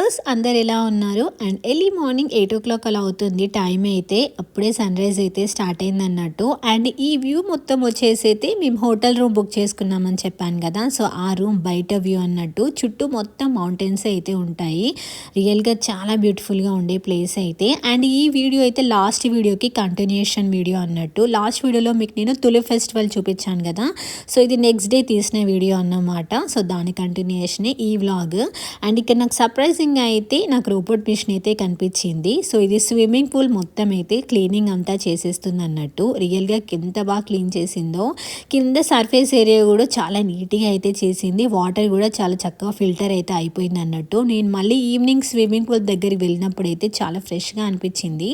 Hellos అందరు ఎలా ఉన్నారు? అండ్ ఎర్లీ మార్నింగ్ 8 o'clock అలా అవుతుంది టైం అయితే. అప్పుడే సన్ రైజ్ అయితే స్టార్ట్ అయింది అన్నట్టు. అండ్ ఈ వ్యూ మొత్తం వచ్చేసి అయితే మేము హోటల్ రూమ్ బుక్ చేసుకున్నామని చెప్పాను కదా. సో ఆ రూమ్ బయట వ్యూ అన్నట్టు. చుట్టూ మొత్తం మౌంటైన్స్ అయితే ఉంటాయి. రియల్గా చాలా బ్యూటిఫుల్గా ఉండే ప్లేస్ అయితే. అండ్ ఈ వీడియో అయితే లాస్ట్ వీడియోకి కంటిన్యూషన్ వీడియో అన్నట్టు. లాస్ట్ వీడియోలో మీకు నేను తులి ఫెస్టివల్ చూపించాను కదా. సో ఇది నెక్స్ట్ డే తీసిన వీడియో అన్నమాట. సో దాని కంటిన్యూషన్ ఈ వ్లాగ్. అండ్ ఇక్కడ నాకు సర్ప్రైజింగ్ అయితే నాకు రోబోట్ మిషన్ అయితే కనిపించింది. సో ఇది స్విమ్మింగ్ పూల్ మొత్తం అయితే క్లీనింగ్ అంతా చేసేస్తుంది అన్నట్టు. రియల్గా ఎంత బాగా క్లీన్ చేసిందో. కింద సర్ఫేస్ ఏరియా కూడా చాలా నీట్గా అయితే చేసింది. వాటర్ కూడా చాలా చక్కగా ఫిల్టర్ అయితే అయిపోయింది అన్నట్టు. నేను మళ్ళీ ఈవినింగ్ స్విమ్మింగ్ పూల్ దగ్గరికి వెళ్ళినప్పుడు అయితే చాలా ఫ్రెష్గా అనిపించింది.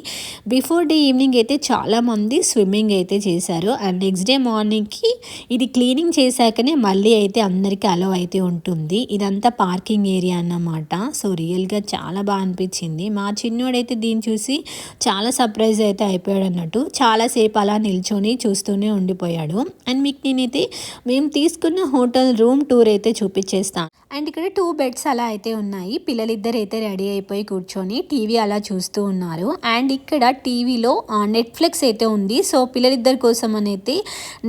బిఫోర్ డే ఈవినింగ్ అయితే చాలామంది స్విమ్మింగ్ అయితే చేశారు. అండ్ నెక్స్ట్ డే మార్నింగ్కి ఇది క్లీనింగ్ చేశాకనే మళ్ళీ అయితే అందరికీ అలౌ అయితే ఉంటుంది. ఇదంతా పార్కింగ్ ఏరియా అన్నమాట. సో రియల్గా చాలా బాగా అనిపించింది. మా చిన్నోడైతే దీన్ని చూసి చాలా సర్ప్రైజ్ అయితే అయిపోయాడు అన్నట్టు. చాలాసేపు అలా నిల్చొని చూస్తూనే ఉండిపోయాడు. అండ్ మీకు నేనైతే మేము తీసుకున్న హోటల్ రూమ్ టూర్ అయితే చూపించేస్తాను. అండ్ ఇక్కడ 2 బెడ్స్ అలా అయితే ఉన్నాయి. పిల్లలిద్దరు అయితే రెడీ అయిపోయి కూర్చొని టీవీ అలా చూస్తూ ఉన్నారు. అండ్ ఇక్కడ టీవీలో నెట్ఫ్లిక్స్ అయితే ఉంది. సో పిల్లలిద్దరి కోసం అయితే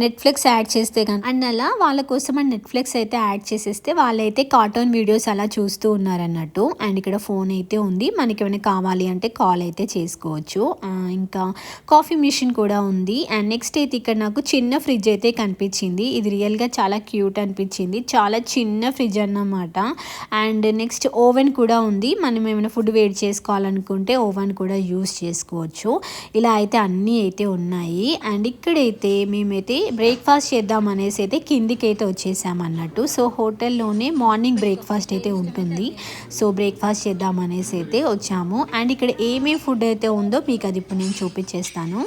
నెట్ఫ్లిక్స్ యాడ్ చేస్తే కానీ అండ్ అలా వాళ్ళ కోసం నెట్ఫ్లిక్స్ అయితే యాడ్ చేసేస్తే వాళ్ళైతే కార్టూన్ వీడియోస్ అలా చూస్తూ ఉన్నారన్నట్టు. అండ్ ఇక్కడ ఫోన్ అయితే ఉంది. మనకి ఏమైనా కావాలి అంటే కాల్ అయితే చేసుకోవచ్చు. ఇంకా కాఫీ మిషన్ కూడా ఉంది. అండ్ నెక్స్ట్ అయితే ఇక్కడ నాకు చిన్న ఫ్రిడ్జ్ అయితే కనిపించింది. ఇది రియల్గా చాలా క్యూట్ అనిపించింది. చాలా చిన్న ఫ్రిడ్జ్ అన్నమాట. అండ్ నెక్స్ట్ ఓవెన్ కూడా ఉంది. మనం ఏమైనా ఫుడ్ వేడి చేసుకోవాలనుకుంటే ఓవెన్ కూడా యూస్ చేసుకోవచ్చు. ఇలా అయితే అన్నీ అయితే ఉన్నాయి. అండ్ ఇక్కడైతే మేమైతే బ్రేక్ఫాస్ట్ చేద్దాం అనేసి అయితే కిందికి అయితే వచ్చేసామన్నట్టు. సో హోటల్లోనే మార్నింగ్ బ్రేక్ఫాస్ట్ అయితే ఉంటుంది. సో బ్రేక్ఫాస్ట్ చేద్దాం అనేసి అయితే వచ్చాము. అండ్ ఇక్కడ ఏమేమి ఫుడ్ అయితే ఉందో మీకు అది ఇప్పుడు నేను చూపించేస్తాను.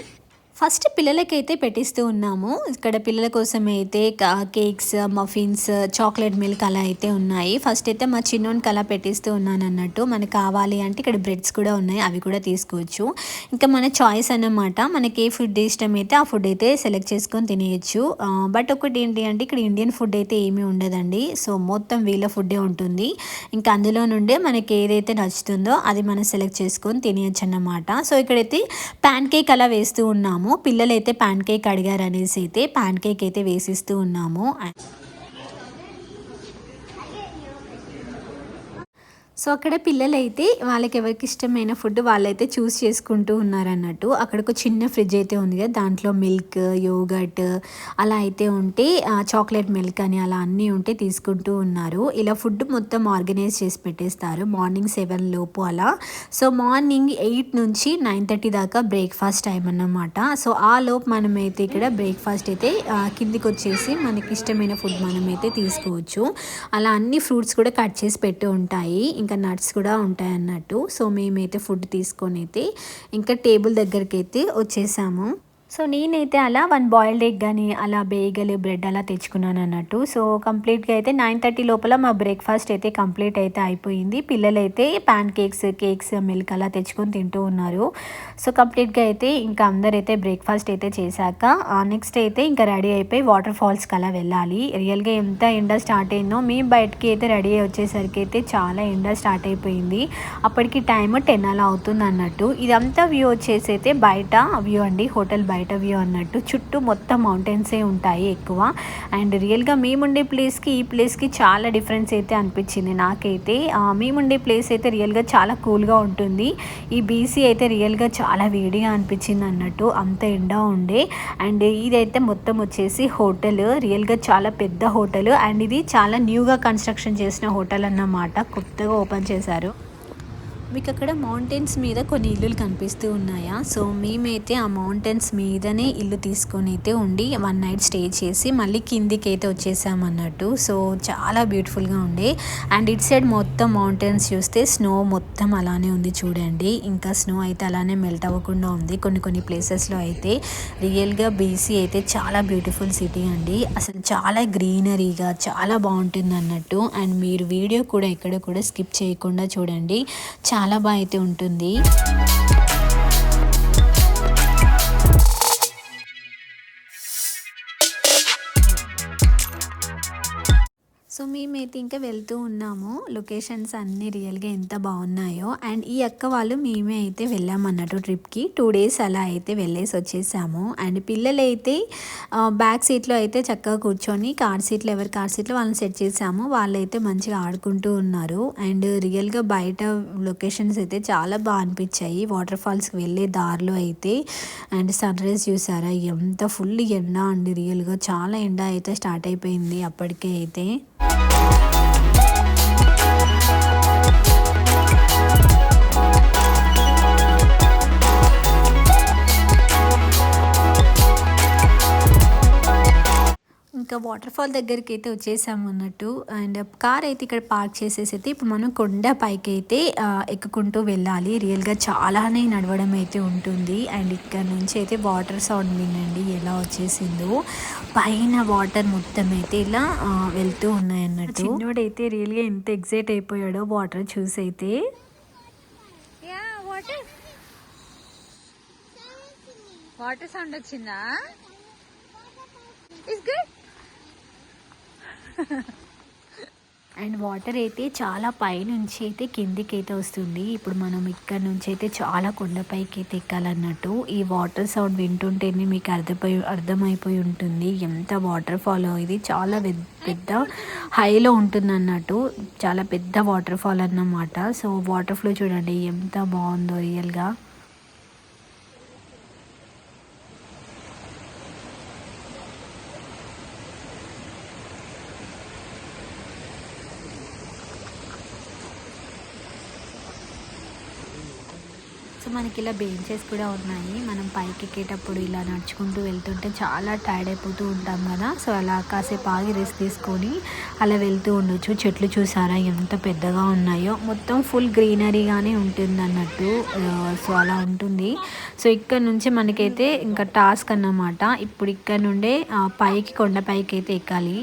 ఫస్ట్ పిల్లలకైతే పెట్టిస్తూ ఉన్నాము. ఇక్కడ పిల్లల కోసం అయితే కేక్స్, మఫిన్స్, చాక్లెట్ మిల్క్ అలా అయితే ఉన్నాయి. ఫస్ట్ అయితే మా చిన్నోనికి అలా పెట్టిస్తూ ఉన్నాను అన్నట్టు. మనకు కావాలి అంటే ఇక్కడ బ్రెడ్స్ కూడా ఉన్నాయి, అవి కూడా తీసుకోవచ్చు. ఇంకా మన చాయిస్ అన్నమాట. మనకి ఏ ఫుడ్ ఇష్టం అయితే ఆ ఫుడ్ అయితే సెలెక్ట్ చేసుకొని తినేయచ్చు. బట్ ఒకటి ఏంటి అంటే ఇక్కడ ఇండియన్ ఫుడ్ అయితే ఏమీ ఉండదండి. సో మొత్తం వీళ్ళ ఫుడ్డే ఉంటుంది. ఇంకా అందులో నుండే మనకి ఏదైతే నచ్చుతుందో అది మనం సెలెక్ట్ చేసుకొని తినేయచ్చు అన్నమాట. సో ఇక్కడైతే ప్యాన్ కేక్ అలా వేస్తూ ఉన్నాము. పిల్లలైతే ప్యాన్ కేక్ అడిగారు అనేసి అయితే ప్యాన్ కేక్ అయితే వేసిస్తూ ఉన్నాము. సో అక్కడ పిల్లలైతే వాళ్ళకి ఎవరికి ఇష్టమైన ఫుడ్ వాళ్ళైతే చూస్ చేసుకుంటూ ఉన్నారన్నట్టు. అక్కడ ఒక చిన్న ఫ్రిడ్జ్ అయితే ఉంది కదా, దాంట్లో మిల్క్, యోగర్ట్ అలా అయితే ఉంటే చాక్లెట్ మిల్క్ అని అలా అన్నీ ఉంటే తీసుకుంటూ ఉన్నారు. ఇలా ఫుడ్ మొత్తం ఆర్గనైజ్ చేసి పెట్టేస్తారు మార్నింగ్ 7 లోపు అలా. సో మార్నింగ్ 8 నుంచి 9:30 దాకా బ్రేక్ఫాస్ట్ టైం అన్నమాట. సో ఆ లోపు మనమైతే ఇక్కడ బ్రేక్ఫాస్ట్ అయితే కిందికి వచ్చేసి మనకి ఇష్టమైన ఫుడ్ మనమైతే తీసుకోవచ్చు. అలా అన్ని ఫ్రూట్స్ కూడా కట్ చేసి పెట్టి ఉంటాయి. ఇంకా నట్స్ కూడా ఉంటాయి అన్నట్టు. సో మేమైతే ఫుడ్ తీసుకొని అయితే ఇంకా టేబుల్ దగ్గరికి అయితే వచ్చేసాము. సో నేనైతే అలా 1 బాయిల్డ్ ఎగ్ కానీ అలా బేగల్, బ్రెడ్ అలా తెచ్చుకున్నాను అన్నట్టు. సో కంప్లీట్గా అయితే 9:30 లోపల మా బ్రేక్ఫాస్ట్ అయితే కంప్లీట్ అయితే అయిపోయింది. పిల్లలైతే ప్యాన్ కేక్స్, మిల్క్ అలా తెచ్చుకొని తింటూ ఉన్నారు. సో కంప్లీట్గా అయితే ఇంకా అందరైతే బ్రేక్ఫాస్ట్ అయితే చేశాక నెక్స్ట్ అయితే ఇంకా రెడీ అయిపోయి వాటర్ ఫాల్స్కి అలా వెళ్ళాలి. రియల్గా ఎంత ఎండ స్టార్ట్ అయిందో మేము బయటకి అయితే రెడీ అయ్యి వచ్చేసరికి అయితే చాలా ఎండ స్టార్ట్ అయిపోయింది. అప్పటికి టైం 10 అలా అవుతుంది అన్నట్టు. ఇదంతా వ్యూ వచ్చేసి అయితే బయట వ్యూ అండి, హోటల్ బయట వ్యూ అన్నట్టు. చుట్టూ మొత్తం మౌంటైన్సే ఉంటాయి ఎక్కువ. అండ్ రియల్గా మేముండే ప్లేస్కి ఈ ప్లేస్కి చాలా డిఫరెన్స్ అయితే అనిపించింది నాకైతే. మేముండే ప్లేస్ అయితే రియల్గా చాలా కూల్గా ఉంటుంది. ఈ బీసీ అయితే రియల్గా చాలా వేడిగా అనిపించింది అన్నట్టు, అంత ఎండ ఉండే. అండ్ ఇదైతే మొత్తం వచ్చేసి హోటల్, రియల్గా చాలా పెద్ద హోటల్. అండ్ ఇది చాలా న్యూగా కన్స్ట్రక్షన్ చేసిన హోటల్ అన్నమాట, కొత్తగా ఓపెన్ చేశారు. మీకు అక్కడ మౌంటైన్స్ మీద కొన్ని ఇల్లులు కనిపిస్తూ ఉన్నాయా? సో మేమైతే ఆ మౌంటైన్స్ మీదనే ఇల్లు తీసుకొని అయితే ఉండి 1 నైట్ స్టే చేసి మళ్ళీ కిందికి అయితే వచ్చేసామన్నట్టు. సో చాలా బ్యూటిఫుల్గా ఉండే. అండ్ ఇటు సైడ్ మొత్తం మౌంటైన్స్ చూస్తే స్నో మొత్తం అలానే ఉంది చూడండి. ఇంకా స్నో అయితే అలానే మెల్ట్ అవ్వకుండా ఉంది కొన్ని ప్లేసెస్లో అయితే. రియల్గా బీసీ అయితే చాలా బ్యూటిఫుల్ సిటీ అండి. అసలు చాలా గ్రీనరీగా చాలా బాగుంటుంది అన్నట్టు. అండ్ మీరు వీడియో కూడా ఎక్కడ కూడా స్కిప్ చేయకుండా చూడండి, చాలా బాగా అయితే ఉంటుంది. సో మేమైతే ఇంకా వెళ్తూ ఉన్నాము. లొకేషన్స్ అన్నీ రియల్‌గా ఎంత బాగున్నాయో. అండ్ ఈ అక్క వాళ్ళు మేమే అయితే వెళ్ళామన్నట్టు ట్రిప్‌కి. 2 డేస్ అలా అయితే వెళ్ళేసి వచ్చేసాము. అండ్ పిల్లలైతే బ్యాక్ సీట్‌లో అయితే చక్కగా కూర్చొని కార్ సీట్‌లో ఎవరి కార్ సీట్‌లో వాళ్ళని సెట్ చేసాము. వాళ్ళైతే మంచిగా ఆడుకుంటూ ఉన్నారు. అండ్ రియల్‌గా బయట లొకేషన్స్ అయితే చాలా అనిపించాయి. వాటర్ ఫాల్స్‌కి వెళ్ళే దారిలో అయితే అండ్ సన్‌రైజ్ చూసారా ఎంత ఫుల్ ఎండ అండి రియల్‌గా చాలా ఎండ అయితే స్టార్ట్ అయిపోయింది అప్పటికే అయితే. ఇంకా వాటర్ ఫాల్ దగ్గరికి అయితే వచ్చేసాము అన్నట్టు. అండ్ కార్ అయితే ఇక్కడ పార్క్ చేసేసి అయితే ఇప్పుడు మనం కొండ పైకి అయితే ఎక్కుకుంటూ వెళ్ళాలి. రియల్గా చాలానే నడవడం అయితే ఉంటుంది. అండ్ ఇక్కడ నుంచి అయితే వాటర్ సౌండ్ వినండి ఎలా వచ్చేసిందో. పైన వాటర్ మొత్తం అయితే ఇలా వెళ్తూ ఉన్నాయి అన్నట్టు. చిన్నోడైతే రియల్గా ఎంత ఎగ్జైట్ అయిపోయాడో వాటర్ చూసి అయితే. వాటర్ సౌండ్ వచ్చిందా? It's good. అండ్ వాటర్ అయితే చాలా పైనుంచి అయితే కిందికి అయితే వస్తుంది. ఇప్పుడు మనం ఇక్కడ నుంచి అయితే చాలా కొండపైకి అయితే ఎక్కాలన్నట్టు. ఈ వాటర్ సౌండ్ వింటుంటేనే మీకు అర్థమైపోయి ఉంటుంది ఎంత వాటర్ ఫాల్. ఇది చాలా పెద్ద హైలో ఉంటుంది అన్నట్టు. చాలా పెద్ద వాటర్ ఫాల్ అన్నమాట. సో వాటర్ ఫ్లో చూడండి ఎంత బాగుందో రియల్గా. సో మనకి ఇలా బెంచెస్ కూడా ఉన్నాయి. మనం పైకి ఎక్కేటప్పుడు ఇలా నడుచుకుంటూ వెళ్తుంటే చాలా టైర్డ్ అయిపోతూ ఉంటాం కదా. సో అలా కాసేపు ఆగి రెస్ట్ తీసుకొని అలా వెళ్తూ ఉండొచ్చు. చెట్లు చూసారా ఎంత పెద్దగా ఉన్నాయో. మొత్తం ఫుల్ గ్రీనరీగానే ఉంటుంది అన్నట్టు. సో అలా ఉంటుంది. సో ఇక్కడ నుంచి మనకైతే ఇంకా టాస్క్ అన్నమాట. ఇప్పుడు ఇక్కడ నుండే పైకి కొండ పైకి అయితే ఎక్కాలి.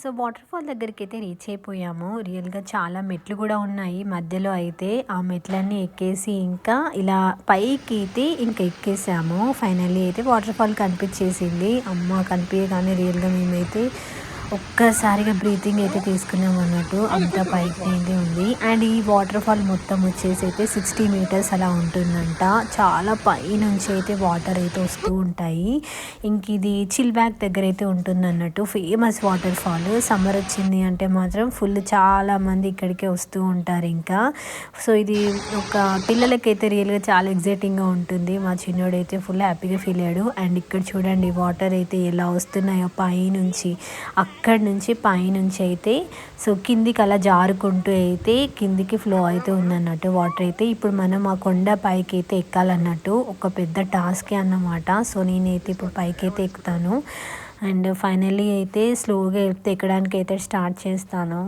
సో వాటర్ ఫాల్ దగ్గరికి అయితే రీచ్ అయిపోయాము. రియల్గా చాలా మెట్లు కూడా ఉన్నాయి మధ్యలో అయితే. ఆ మెట్లన్నీ ఎక్కేసి ఇంకా ఇలా పైకి అయితే ఇంకా ఎక్కేసాము. ఫైనల్లీ అయితే వాటర్ ఫాల్ కనిపించేసింది. అమ్మ కనిపించగానే రియల్గా మేమైతే ఒక్కసారిగా బ్రీతింగ్ అయితే తీసుకున్నాం అన్నట్టు. అంత పైకి అయితే ఉంది. అండ్ ఈ వాటర్ ఫాల్ మొత్తం వచ్చేసి అయితే 60 మీటర్స్ అలా ఉంటుందంట. చాలా పై నుంచి అయితే వాటర్ అయితే వస్తూ ఉంటాయి. ఇంక ఇది చిల్ బ్యాక్ దగ్గర అయితే ఉంటుంది అన్నట్టు. Famous water fall. సమ్మర్ వచ్చింది అంటే మాత్రం ఫుల్ చాలా మంది ఇక్కడికే వస్తూ ఉంటారు ఇంకా. సో ఇది ఒక పిల్లలకైతే రియల్గా చాలా ఎగ్జైటింగ్గా ఉంటుంది. మా చిన్నోడైతే ఫుల్ హ్యాపీగా ఫీల్ అయ్యాడు. అండ్ ఇక్కడ చూడండి వాటర్ అయితే ఎలా వస్తున్నాయో పైనుంచి. అక్కడి నుంచి పైనుంచి అయితే సో కిందికి అలా జారుకుంటూ అయితే కిందికి ఫ్లో అయితే ఉందన్నట్టు వాటర్ అయితే. ఇప్పుడు మనం ఆ కొండ పైకి అయితే ఎక్కాలన్నట్టు. ఒక పెద్ద టాస్కే అన్నమాట. సో నేనైతే ఇప్పుడు పైకి అయితే ఎక్కుతాను. అండ్ ఫైనల్లీ అయితే స్లోగా ఎక్కడానికి అయితే స్టార్ట్ చేస్తాను.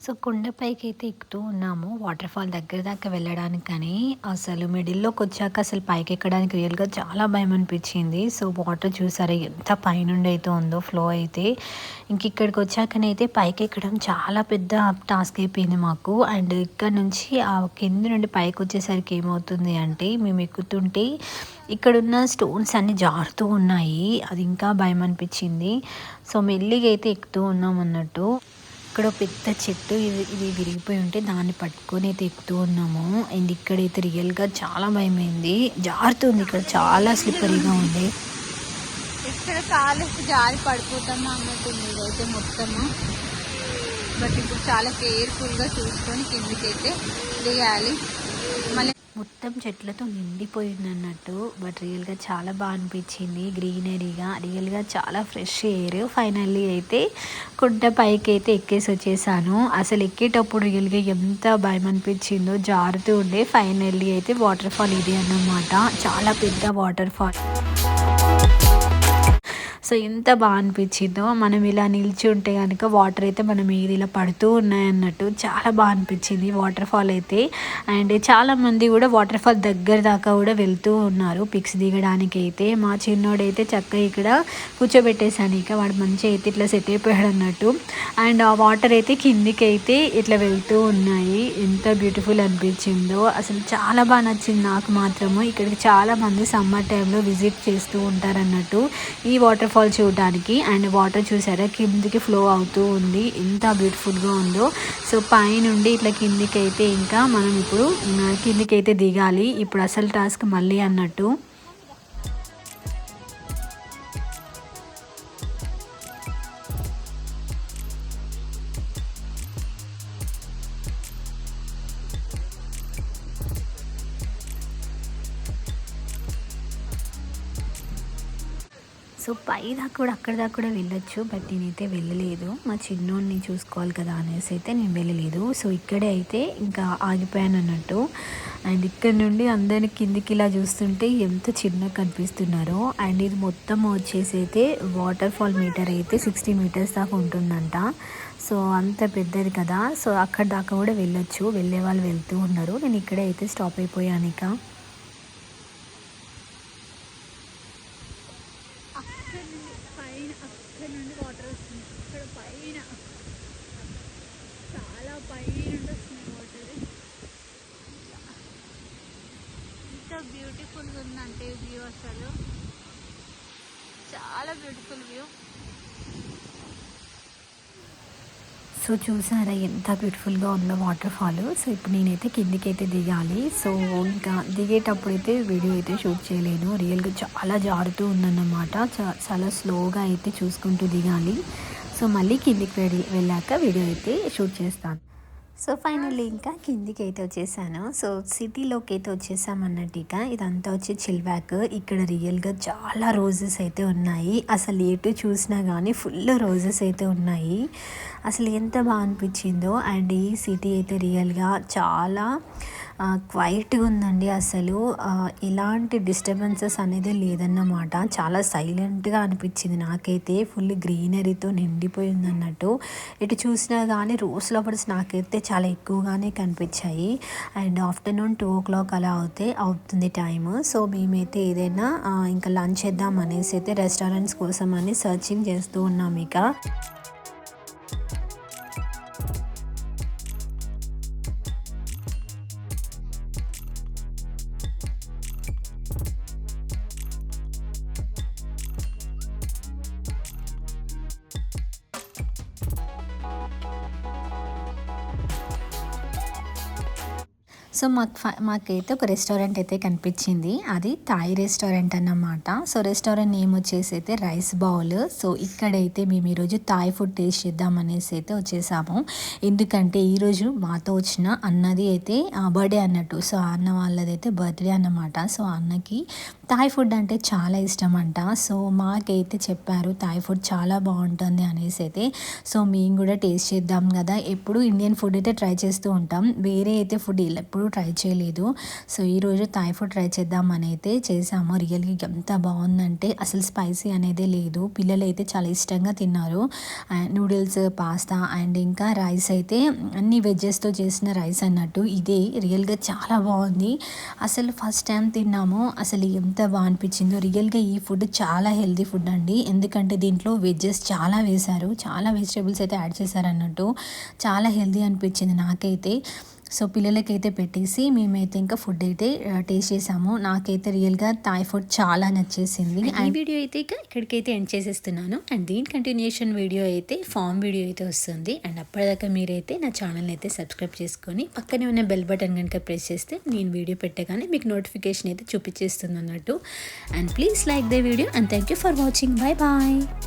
సో కొండపైకి అయితే ఎక్కుతూ ఉన్నాము వాటర్ ఫాల్ దగ్గర దాకా వెళ్ళడానికి. కానీ అసలు మిడిల్లోకి వచ్చాక అసలు పైకి ఎక్కడానికి రియల్గా చాలా భయం అనిపించింది. సో వాటర్ చూసారా ఎంత పైనుండి అయితే ఉందో ఫ్లో అయితే. ఇంక ఇక్కడికి వచ్చాకనైతే పైకి ఎక్కడం చాలా పెద్ద టాస్క్ అయిపోయింది మాకు. అండ్ ఇక్కడ నుంచి ఆ కింద నుండి పైకి వచ్చేసరికి ఏమవుతుంది అంటే మేము ఎక్కుతుంటే ఇక్కడున్న స్టోన్స్ అన్నీ జారుతూ ఉన్నాయి. అది ఇంకా భయం అనిపించింది. సో మెల్లిగా అయితే ఎక్కుతూ ఉన్నాం అన్నట్టు. ఇక్కడ పెద్ద చెట్టు ఇది విరిగిపోయి ఉంటే దాన్ని పట్టుకొని అయితే ఎక్కుతూ ఉన్నాము. అండ్ ఇక్కడైతే రియల్గా చాలా భయమైంది. జారుతుంది ఇక్కడ చాలా స్లిప్పరీగా ఉంది. ఇక్కడ కాలు జారి పడిపోతామా అన్నట్టుంది ఇదైతే మొత్తము. బట్ ఇప్పుడు చాలా కేర్ఫుల్గా చూసుకొని కిందికైతే దిగాలి. మళ్ళీ మొత్తం చెట్లతో నిండిపోయింది అన్నట్టు. బట్ రియల్గా చాలా బాగా అనిపించింది, గ్రీనరీగా, రియల్గా చాలా ఫ్రెష్ ఎయిర్. ఫైనల్లీ అయితే కొండ పైకి అయితే ఎక్కేసి వచ్చేసాను. అసలు ఎక్కేటప్పుడు రియల్గా ఎంత భయం అనిపించిందో, జారుతూ ఉండే. ఫైనల్లీ అయితే వాటర్ ఫాల్ ఇది అన్నమాట, చాలా పెద్ద వాటర్ ఫాల్. సో ఎంత బాగా అనిపించిందో. మనం ఇలా నిలిచి ఉంటే కనుక వాటర్ అయితే మన మీద ఇలా పడుతూ ఉన్నాయన్నట్టు చాలా బాగా అనిపించింది వాటర్ ఫాల్ అయితే. అండ్ చాలామంది కూడా వాటర్ ఫాల్ దగ్గర దాకా కూడా వెళ్తూ ఉన్నారు పిక్స్ దిగడానికి అయితే. మా చిన్నోడైతే చక్కగా ఇక్కడ కూర్చోబెట్టేశాను, ఇక వాడు మంచిగా అయితే ఇట్లా సెట్ అయిపోయాడు అన్నట్టు. అండ్ ఆ వాటర్ అయితే కిందికి అయితే ఇట్లా వెళ్తూ ఉన్నాయి. ఎంత బ్యూటిఫుల్ అనిపించిందో అసలు, చాలా బాగా నచ్చింది నాకు మాత్రము. ఇక్కడికి చాలామంది సమ్మర్ టైంలో విజిట్ చేస్తూ ఉంటారన్నట్టు ఈ వాటర్ ఫాల్ చూడడానికి. అండ్ వాటర్ చూసారా కిందికి ఫ్లో అవుతూ ఉంది, ఎంత బ్యూటిఫుల్గా ఉందో. సో పైనుండి ఇట్లా కిందికి అయితే ఇంకా మనం ఇప్పుడు కిందికి అయితే దిగాలి. ఇప్పుడు అసలు టాస్క్ మళ్ళీ అన్నట్టు. సో పై దాకా కూడా అక్కడ దాకా కూడా వెళ్ళొచ్చు, బట్ నేనైతే వెళ్ళలేదు. మా చిన్నోడిని చూసుకోవాలి కదా అనేసి అయితే నేను వెళ్ళలేదు. సో ఇక్కడే అయితే ఇంకా ఆగిపోయాను అన్నట్టు. అండ్ ఇక్కడ నుండి అందరిని కిందికి ఇలా చూస్తుంటే ఎంత చిన్నగా కనిపిస్తున్నారో. అండ్ ఇది మొత్తం వచ్చేసి అయితే వాటర్ ఫాల్ మీటర్ అయితే 60 మీటర్స్ దాకా ఉంటుందంట. సో అంత పెద్దది కదా. సో అక్కడ దాకా కూడా వెళ్ళొచ్చు, వెళ్ళే వాళ్ళు వెళ్తూ ఉన్నారు. నేను ఇక్కడే అయితే స్టాప్ అయిపోయాను ఇక. అక్కడ నుండి వాటర్ వస్తుంది, అక్కడ పైన చాలా పైన నుండి వస్తుంది వాటర్. ఎంత బ్యూటిఫుల్గా ఉందంటే వ్యూ, అసలు చాలా బ్యూటిఫుల్ వ్యూ. సో చూసారా ఎంత బ్యూటిఫుల్గా ఉందో వాటర్ ఫాల్. సో ఇప్పుడు నేనైతే కిందికి అయితే దిగాలి. సో ఇంకా దిగేటప్పుడు అయితే వీడియో అయితే షూట్ చేయలేను, రియల్గా చాలా జారుతూ ఉందన్నమాట. చాలా స్లోగా అయితే చూసుకుంటూ దిగాలి. సో మళ్ళీ కిందికి వెళ్ళాక వీడియో అయితే షూట్ చేస్తాను. సో ఫైనల్లీ ఇంకా కిందికి అయితే వచ్చేసాను. సో సిటీలోకి అయితే వచ్చేసామన్నట్టు. ఇక ఇదంతా వచ్చి చిల్బ్యాక్. ఇక్కడ రియల్గా చాలా రోజెస్ అయితే ఉన్నాయి. అసలు ఎటు చూసినా కానీ ఫుల్ రోజెస్ అయితే ఉన్నాయి. అసలు ఎంత బాగా అనిపించిందో. అండ్ ఈ సిటీ అయితే రియల్గా చాలా క్వైట్గా ఉందండి. అసలు ఎలాంటి డిస్టర్బెన్సెస్ అనేది లేదన్నమాట. చాలా సైలెంట్గా అనిపించింది నాకైతే. ఫుల్ గ్రీనరీతో నిండిపోయింది అన్నట్టు. ఇటు చూసినా కానీ రోజ్ ఫ్లవర్స్ నాకైతే చాలా ఎక్కువగానే కనిపించాయి. అండ్ ఆఫ్టర్నూన్ 2 o'clock అలా అవుతుంది టైము. సో మేమైతే ఏదైనా ఇంకా లంచ్ చేద్దాం అనేసి అయితే రెస్టారెంట్స్ కోసం అని సర్చింగ్ చేస్తూ ఉన్నాం ఇక. సో మాకైతే ఒక రెస్టారెంట్ అయితే కనిపించింది, అది థాయ్ రెస్టారెంట్ అన్నమాట. సో రెస్టారెంట్ నేమ్ వచ్చేసి అయితే రైస్ బౌల్. సో ఇక్కడైతే మేము ఈరోజు థాయ్ ఫుడ్ టేస్ట్ చేద్దాం అనేసి అయితే వచ్చేసాము. ఎందుకంటే ఈరోజు మాతో వచ్చిన అన్నది అయితే బర్త్డే అన్నట్టు. సో అన్న వాళ్ళదైతే బర్త్డే అన్నమాట. సో అన్నకి థాయ్ ఫుడ్ అంటే చాలా ఇష్టం అంట. సో మాకైతే చెప్పారు థాయ్ ఫుడ్ చాలా బాగుంటుంది అనేసి అయితే. సో మేము కూడా టేస్ట్ చేద్దాం కదా, ఎప్పుడు ఇండియన్ ఫుడ్ అయితే ట్రై చేస్తూ ఉంటాం, వేరే అయితే ఫుడ్ ఎప్పుడు ట్రై చేయలేదు. సో ఈరోజు థాయ్ ఫుడ్ ట్రై చేద్దామని అయితే చేసాము. రియల్గా ఎంత బాగుందంటే అసలు స్పైసీ అనేది లేదు. పిల్లలు అయితే చాలా ఇష్టంగా తిన్నారు. నూడిల్స్, పాస్తా అండ్ ఇంకా రైస్ అయితే అన్ని వెజ్జెస్తో చేసిన రైస్ అన్నట్టు. ఇదే రియల్గా చాలా బాగుంది. అసలు ఫస్ట్ టైం తిన్నాము, అసలు ఎంత బాగా అనిపించిందో. రియల్గా ఈ ఫుడ్ చాలా హెల్తీ ఫుడ్ అండి. ఎందుకంటే దీంట్లో వెజ్జెస్ చాలా వేశారు, చాలా వెజిటేబుల్స్ అయితే యాడ్ చేశారు అన్నట్టు. చాలా హెల్తీ అనిపించింది నాకైతే. సో పిల్లలకైతే పెట్టేసి మేమైతే ఇంకా ఫుడ్ అయితే టేస్ట్ చేసాము. నాకైతే రియల్గా థాయ్ ఫుడ్ చాలా నచ్చేసింది. ఈ వీడియో అయితే ఇక ఇక్కడికైతే ఎండ్ చేసేస్తున్నాను. అండ్ దీని కంటిన్యూషన్ వీడియో అయితే ఫామ్ వీడియో అయితే వస్తుంది. అండ్ అప్పటిదాకా మీరైతే నా ఛానల్ అయితే సబ్స్క్రైబ్ చేసుకొని పక్కనే ఉన్న బెల్ బటన్ కనుక ప్రెస్ చేస్తే నేను వీడియో పెట్టగానే మీకు నోటిఫికేషన్ అయితే చూపించేస్తుంది అన్నట్టు. And please like the video and thank you for watching. Bye bye.